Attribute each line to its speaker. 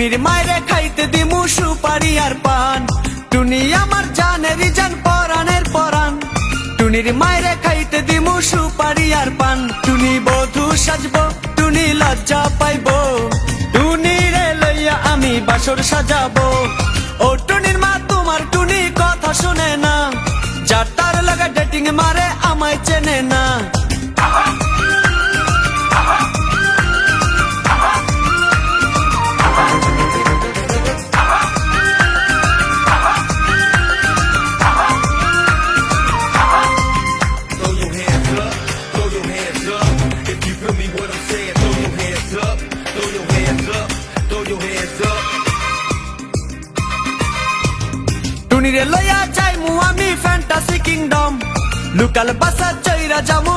Speaker 1: টুনির মায়েরে খাইতে দিমু সুপারি আর পান, টুনি আমার জানেরই জান পরাণের পরাণ। টুনির মায়েরে খাইতে দিমু সুপারি আর পান, টুনি বধূ সাজবো, টুনি লজ্জা পাইবো, টুনি রে লইয়া আমি বাসর সাজাবো। ও টুনির মা তোমার টুনি কথা শুনে না, যার তার লাগা ডেটিং মারে আমায় চেনে না। টুনিরে লইয়া যাইমু আমি ফ্যান্টাসি কিংডম, লুকাল বাসা চইরা যামু